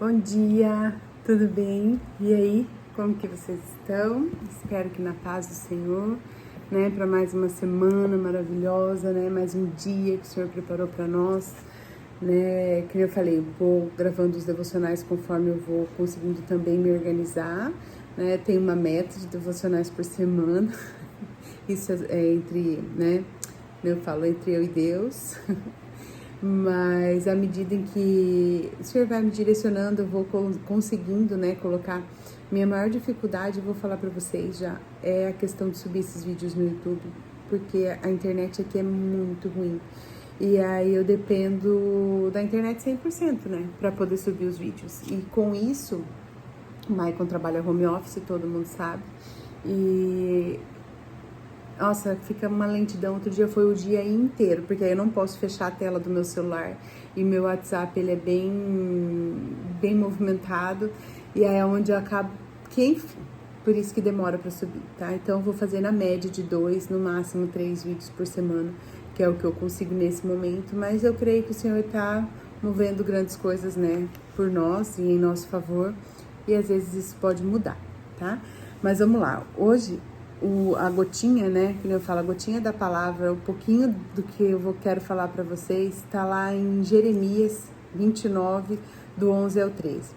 Bom dia, tudo bem? E aí, como que vocês estão? Espero que na paz do Senhor, né? Para mais uma semana maravilhosa, né? Mais um dia que o Senhor preparou para nós, né? Que eu falei, vou gravando os devocionais conforme eu vou conseguindo também me organizar, né? Tenho uma meta de devocionais por semana, isso é entre, né? Eu falo entre eu e Deus. Mas à medida em que o Senhor vai me direcionando, eu vou conseguindo, né, colocar. Minha maior dificuldade, eu vou falar para vocês já, é a questão de subir esses vídeos no YouTube, porque a internet aqui é muito ruim. E aí eu dependo da internet 100%, né, para poder subir os vídeos. E com isso, o Maicon trabalha home office, todo mundo sabe. E nossa, fica uma lentidão. Outro dia foi o dia inteiro, porque aí eu não posso fechar a tela do meu celular. E meu WhatsApp, ele é bem movimentado. E aí é onde eu acabo... enfim, por isso que demora para subir, tá? Então eu vou fazer na média de 2, no máximo 3 vídeos por semana, que é o que eu consigo nesse momento. Mas eu creio que o Senhor tá movendo grandes coisas, né? Por nós e em nosso favor. E às vezes isso pode mudar, tá? Mas vamos lá. Hoje... a gotinha, né, que eu falo, a gotinha da palavra, um pouquinho do que eu quero falar para vocês, está lá em Jeremias 29, do 11 ao 13.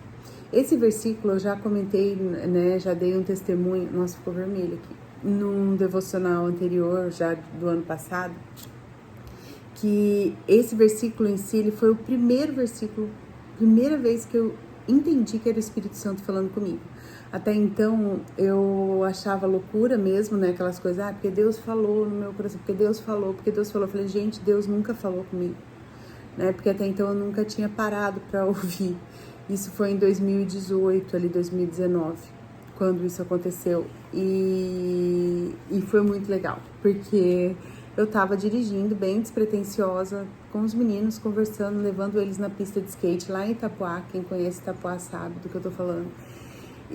Esse versículo eu já comentei, né, já dei um testemunho, nossa, ficou vermelho aqui, num devocional anterior, já do ano passado, que esse versículo em si, ele foi o primeiro versículo, primeira vez que eu entendi que era o Espírito Santo falando comigo. Até então, eu achava loucura mesmo, né? Aquelas coisas, porque Deus falou no meu coração, porque Deus falou. Eu falei, gente, Deus nunca falou comigo, né? Porque até então eu nunca tinha parado para ouvir. Isso foi em 2018, ali 2019, quando isso aconteceu. E foi muito legal, porque eu tava dirigindo bem despretensiosa, com os meninos, conversando, levando eles na pista de skate lá em Itapuá. Quem conhece Itapuá sabe do que eu tô falando.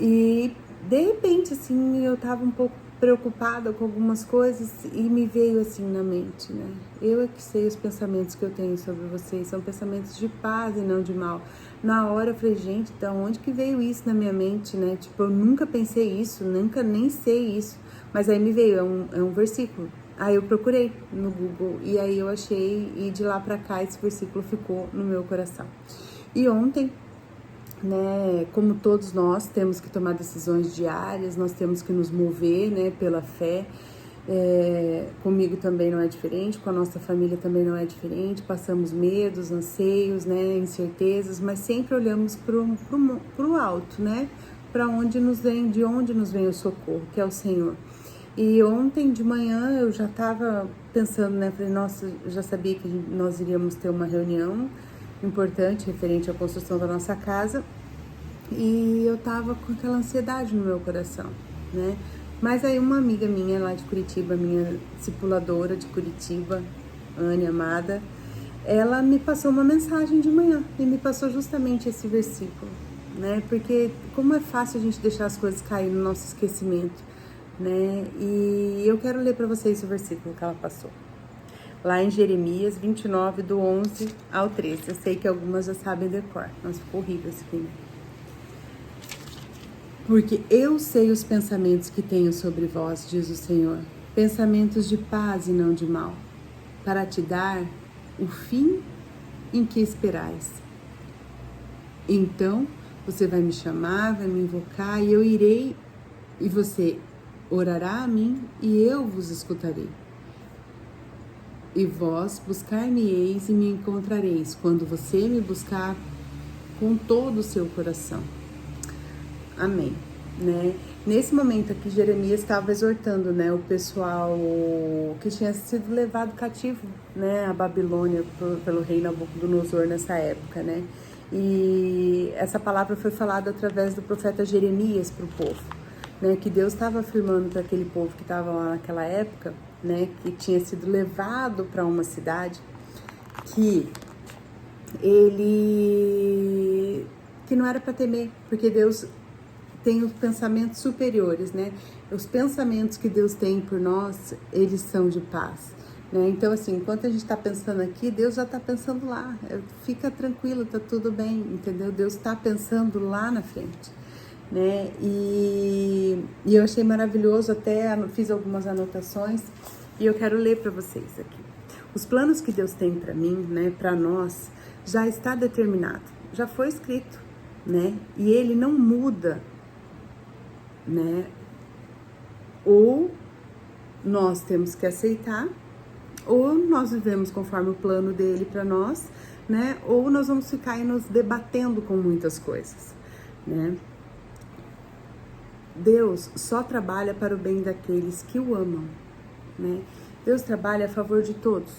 E de repente, assim, eu tava um pouco preocupada com algumas coisas e me veio assim na mente, né? Eu é que sei os pensamentos que eu tenho sobre vocês, são pensamentos de paz e não de mal. Na hora eu falei, gente, da onde que veio isso na minha mente, né? Tipo, eu nunca pensei isso, nunca nem sei isso. Mas aí me veio, é um versículo. Aí eu procurei no Google e aí eu achei, e de lá pra cá esse versículo ficou no meu coração. E ontem, né, como todos nós temos que tomar decisões diárias, nós temos que nos mover, né, pela fé. Comigo também não é diferente, com a nossa família também não é diferente. Passamos medos, anseios, né, incertezas, mas sempre olhamos pro alto, né, para onde nos vem, de onde nos vem o socorro, que é o Senhor. E ontem de manhã eu já estava pensando, né, falei, nossa, eu já sabia que nós iríamos ter uma reunião importante referente à construção da nossa casa, e eu tava com aquela ansiedade no meu coração, né? Mas aí uma amiga minha lá de Curitiba, minha discipuladora de Curitiba, Anne amada, ela me passou uma mensagem de manhã e me passou justamente esse versículo, né? Porque como é fácil a gente deixar as coisas cair no nosso esquecimento, né? E eu quero ler para vocês o versículo que ela passou. Lá em Jeremias 29, do 11 ao 13. Eu sei que algumas já sabem decor. Nossa, ficou horrível esse filme. Porque eu sei os pensamentos que tenho sobre vós, diz o Senhor. Pensamentos de paz e não de mal, para te dar o fim em que esperais. Então, você vai me chamar, vai me invocar, e eu irei, e você orará a mim, e eu vos escutarei. E vós buscar-me-eis e me encontrareis, quando você me buscar com todo o seu coração. Amém. Né? Nesse momento aqui, Jeremias estava exortando, né, o pessoal que tinha sido levado cativo, né, à Babilônia pelo rei Nabucodonosor nessa época, né? E essa palavra foi falada através do profeta Jeremias para o povo, né, que Deus estava afirmando para aquele povo que estava lá naquela época, né, que tinha sido levado para uma cidade, que não era para temer, porque Deus tem os pensamentos superiores, né? Os pensamentos que Deus tem por nós, eles são de paz, né? Então, assim, enquanto a gente está pensando aqui, Deus já está pensando lá. Fica tranquilo, tá tudo bem, entendeu? Deus está pensando lá na frente, né? E eu achei maravilhoso, até fiz algumas anotações e eu quero ler para vocês aqui. Os planos que Deus tem para mim, né, para nós, já está determinado, já foi escrito, né? E ele não muda, né? Ou nós temos que aceitar, ou nós vivemos conforme o plano dele para nós, né? Ou nós vamos ficar aí nos debatendo com muitas coisas, né? Deus só trabalha para o bem daqueles que o amam, né? Deus trabalha a favor de todos.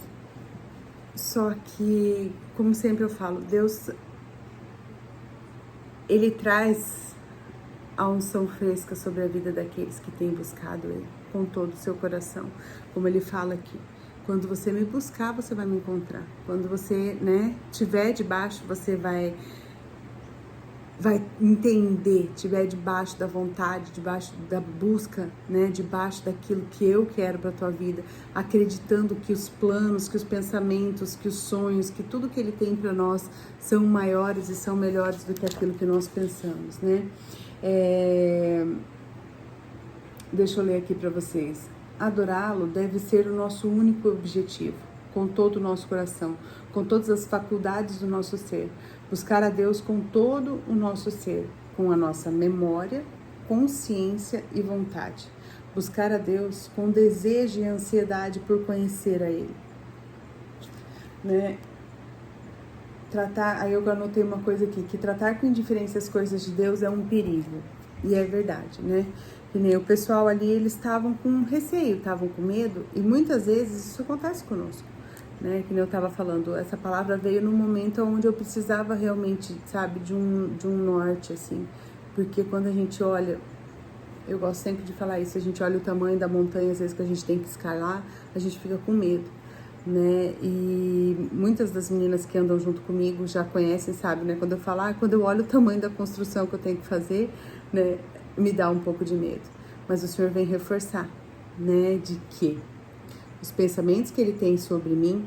Só que, como sempre eu falo, Deus, ele traz a unção fresca sobre a vida daqueles que têm buscado ele com todo o seu coração. Como ele fala aqui, quando você me buscar, você vai me encontrar. Quando você, né, tiver debaixo, você vai entender, tiver debaixo da vontade, debaixo da busca, né, debaixo daquilo que eu quero para tua vida, acreditando que os planos, que os pensamentos, que os sonhos, que tudo que ele tem para nós são maiores e são melhores do que aquilo que nós pensamos, né? Deixa eu ler aqui para vocês. Adorá-lo deve ser o nosso único objetivo, com todo o nosso coração, com todas as faculdades do nosso ser. Buscar a Deus com todo o nosso ser, com a nossa memória, consciência e vontade. Buscar a Deus com desejo e ansiedade por conhecer a Ele, né? Aí eu anotei uma coisa aqui, que tratar com indiferença as coisas de Deus é um perigo. E é verdade, né? Que nem o pessoal ali, eles estavam com receio, estavam com medo, e muitas vezes isso acontece conosco, né? Que nem eu estava falando, essa palavra veio num momento onde eu precisava realmente, sabe, de um norte, assim, porque quando a gente olha, eu gosto sempre de falar isso, a gente olha o tamanho da montanha, às vezes que a gente tem que escalar, a gente fica com medo, né? E muitas das meninas que andam junto comigo já conhecem, sabe, né? Quando eu falo, quando eu olho o tamanho da construção que eu tenho que fazer, né, me dá um pouco de medo. Mas o Senhor vem reforçar, né, de que os pensamentos que Ele tem sobre mim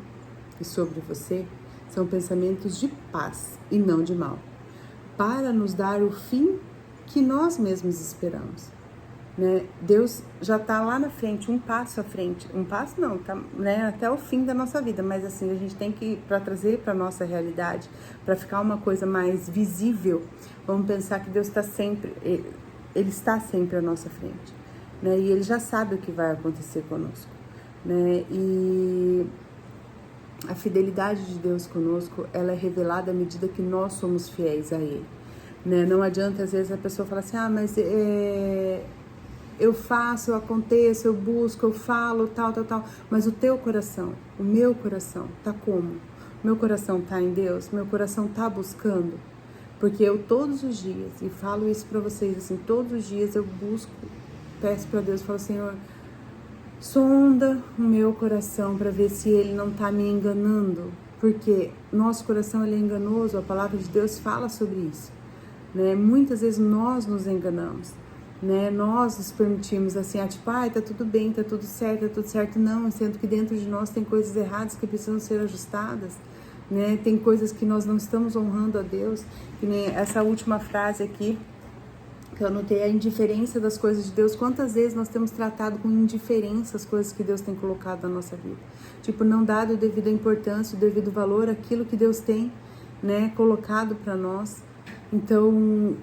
e sobre você são pensamentos de paz e não de mal, para nos dar o fim que nós mesmos esperamos, né? Deus já está lá na frente, um passo à frente, um passo não, tá, né, até o fim da nossa vida, mas assim, a gente tem que, para trazer para nossa realidade, para ficar uma coisa mais visível, vamos pensar que Deus está sempre, Ele está sempre à nossa frente, né? E Ele já sabe o que vai acontecer conosco, né? E a fidelidade de Deus conosco, ela é revelada à medida que nós somos fiéis a Ele, né? Não adianta, às vezes, a pessoa falar assim, mas eu faço, eu aconteço, eu busco, eu falo, tal, mas o teu coração, o meu coração, tá como? Meu coração tá em Deus? Meu coração tá buscando? Porque eu todos os dias, e falo isso pra vocês, assim, todos os dias eu busco, peço pra Deus, falo, Senhor, sonda o meu coração para ver se ele não tá me enganando, porque nosso coração ele é enganoso, a palavra de Deus fala sobre isso, né? Muitas vezes nós nos enganamos, né? Nós nos permitimos assim, tipo, tá tudo bem, tá tudo certo, não, sendo que dentro de nós tem coisas erradas que precisam ser ajustadas, né? Tem coisas que nós não estamos honrando a Deus, que nem essa última frase aqui, que eu anotei, a indiferença das coisas de Deus. Quantas vezes nós temos tratado com indiferença as coisas que Deus tem colocado na nossa vida? Tipo, não dado a devida importância, o devido valor àquilo que Deus tem, né, colocado para nós. Então,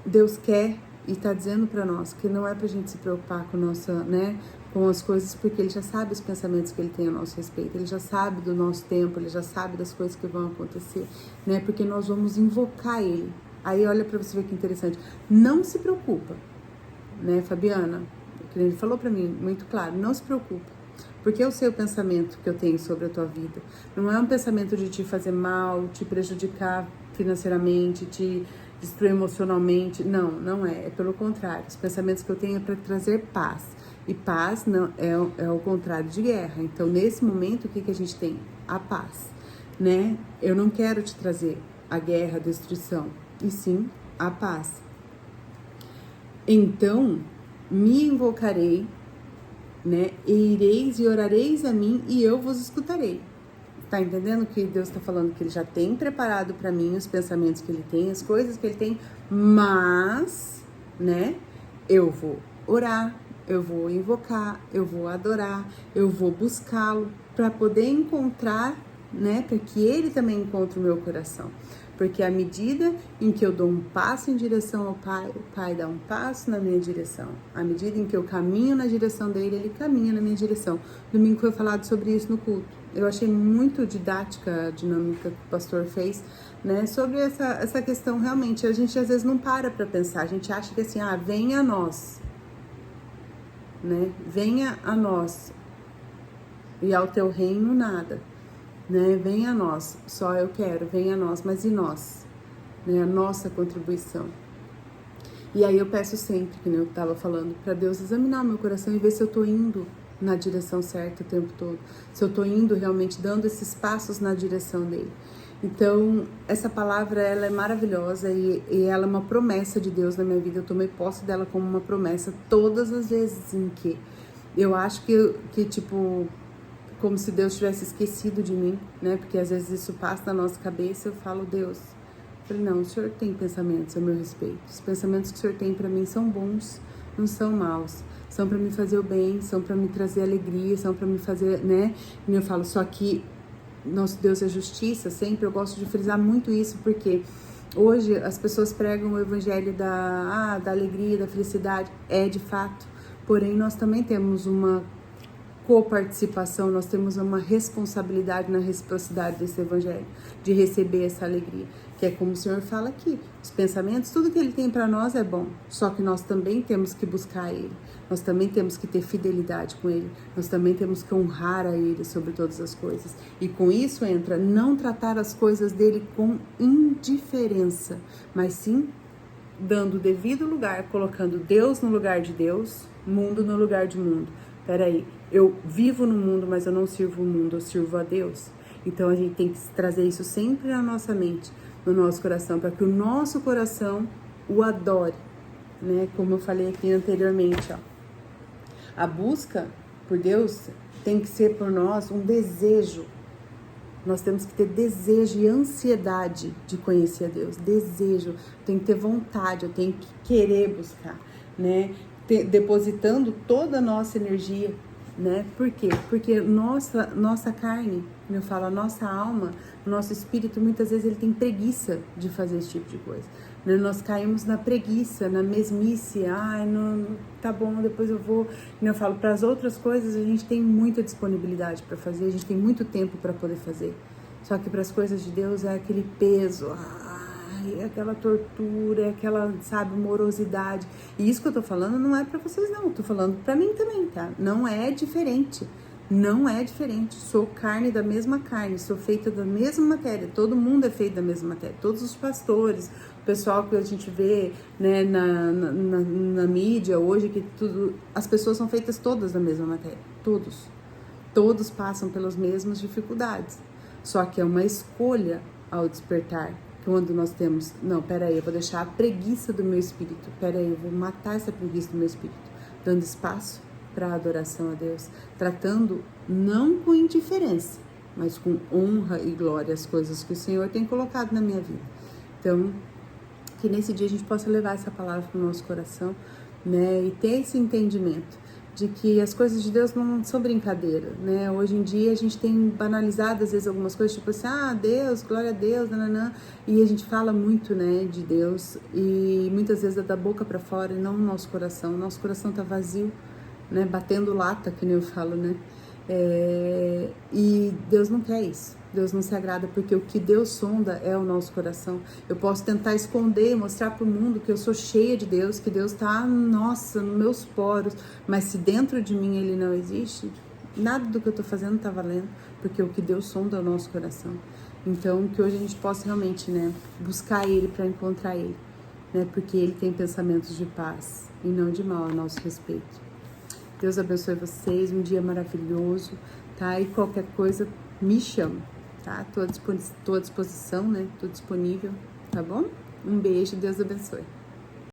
Deus quer e está dizendo para nós que não é para a gente se preocupar com nossa, né, com as coisas, porque Ele já sabe os pensamentos que Ele tem a nosso respeito, Ele já sabe do nosso tempo, Ele já sabe das coisas que vão acontecer, né, porque nós vamos invocar Ele. Aí olha para você ver que interessante, não se preocupa, né, Fabiana, que ele falou para mim muito claro, não se preocupa, porque eu sei o pensamento que eu tenho sobre a tua vida, não é um pensamento de te fazer mal, te prejudicar financeiramente, te destruir emocionalmente, não é pelo contrário, os pensamentos que eu tenho é para trazer paz, e paz não é o contrário de guerra. Então nesse momento o que a gente tem? A paz, né? Eu não quero te trazer a guerra, a destruição, e sim a paz. Então me invocarei né? E ireis e orareis a mim e eu vos escutarei. Tá entendendo que Deus está falando que Ele já tem preparado para mim os pensamentos que Ele tem, as coisas que Ele tem, mas, né? Eu vou orar, eu vou invocar, eu vou adorar, eu vou buscá-lo para poder encontrar, né? Para que Ele também encontre o meu coração. Porque à medida em que eu dou um passo em direção ao Pai, o Pai dá um passo na minha direção. À medida em que eu caminho na direção dele, Ele caminha na minha direção. Domingo foi falado sobre isso no culto. Eu achei muito didática a dinâmica que o pastor fez, né? Sobre essa questão, realmente, a gente às vezes não para pensar. A gente acha que assim, venha a nós, né? Venha a nós e ao teu reino nada. Né? Venha a nós, só eu quero, venha a nós, mas e nós? Né? A nossa contribuição. E aí eu peço sempre, que eu estava falando, para Deus examinar meu coração e ver se eu estou indo na direção certa o tempo todo. Se eu estou indo realmente, dando esses passos na direção dele. Então, essa palavra, ela é maravilhosa e ela é uma promessa de Deus na minha vida. Eu tomei posse dela como uma promessa todas as vezes em que eu acho que tipo... como se Deus tivesse esquecido de mim, né? Porque às vezes isso passa na nossa cabeça, eu falo, Deus. Eu falei, não, o Senhor tem pensamentos a meu respeito. Os pensamentos que o Senhor tem para mim são bons, não são maus. São para me fazer o bem, são para me trazer alegria, são para me fazer, né? E eu falo, só que nosso Deus é justiça, sempre eu gosto de frisar muito isso, porque hoje as pessoas pregam o evangelho da alegria, da felicidade, é de fato. Porém, nós também temos uma coparticipação, nós temos uma responsabilidade na reciprocidade desse evangelho, de receber essa alegria, que é como o Senhor fala aqui, os pensamentos, tudo que Ele tem para nós é bom, só que nós também temos que buscar Ele, nós também temos que ter fidelidade com Ele, nós também temos que honrar a Ele sobre todas as coisas, e com isso entra não tratar as coisas dele com indiferença, mas sim dando o devido lugar, colocando Deus no lugar de Deus, mundo no lugar de mundo. Peraí, eu vivo no mundo, mas eu não sirvo o mundo, eu sirvo a Deus. Então a gente tem que trazer isso sempre na nossa mente, no nosso coração, para que o nosso coração o adore, né? Como eu falei aqui anteriormente, ó. A busca por Deus tem que ser por nós um desejo. Nós temos que ter desejo e ansiedade de conhecer a Deus. Desejo, tem que ter vontade, eu tenho que querer buscar, né? Depositando toda a nossa energia, né? Por quê? Porque nossa carne, como eu falo, a nossa alma, o nosso espírito, muitas vezes ele tem preguiça de fazer esse tipo de coisa. Né? Nós caímos na preguiça, na mesmice, não, tá bom, depois eu vou. Como eu falo, para as outras coisas a gente tem muita disponibilidade para fazer, a gente tem muito tempo para poder fazer. Só que para as coisas de Deus é aquele peso, é aquela tortura, é aquela, sabe, morosidade. E isso que eu tô falando não é pra vocês não, eu tô falando pra mim também, tá? Não é diferente, não é diferente. Sou carne da mesma carne, sou feita da mesma matéria, todo mundo é feito da mesma matéria. Todos os pastores, o pessoal que a gente vê, né, na mídia hoje, que tudo, as pessoas são feitas todas da mesma matéria, todos passam pelas mesmas dificuldades. Só que é uma escolha ao despertar. Quando nós temos, não, peraí, eu vou deixar a preguiça do meu espírito, peraí, eu vou matar essa preguiça do meu espírito, dando espaço para a adoração a Deus, tratando não com indiferença, mas com honra e glória as coisas que o Senhor tem colocado na minha vida. Então, que nesse dia a gente possa levar essa palavra para o nosso coração, né, e ter esse entendimento de que as coisas de Deus não são brincadeira, né? Hoje em dia a gente tem banalizado às vezes algumas coisas, tipo assim, Deus, glória a Deus, nananã, e a gente fala muito, né, de Deus, e muitas vezes é da boca para fora e não no nosso coração tá vazio, né, batendo lata, que nem eu falo, né? E Deus não quer isso. Deus não se agrada, porque o que Deus sonda é o nosso coração. Eu posso tentar esconder, mostrar para o mundo que eu sou cheia de Deus, que Deus está, nossa, nos meus poros, mas se dentro de mim Ele não existe, nada do que eu estou fazendo está valendo, porque o que Deus sonda é o nosso coração. Então, que hoje a gente possa realmente, né, buscar Ele para encontrar Ele, né, porque Ele tem pensamentos de paz e não de mal a nosso respeito. Deus abençoe vocês, um dia maravilhoso, tá? E qualquer coisa, me chama, tá? Tô à disposição, né? Tô disponível, tá bom? Um beijo, Deus abençoe.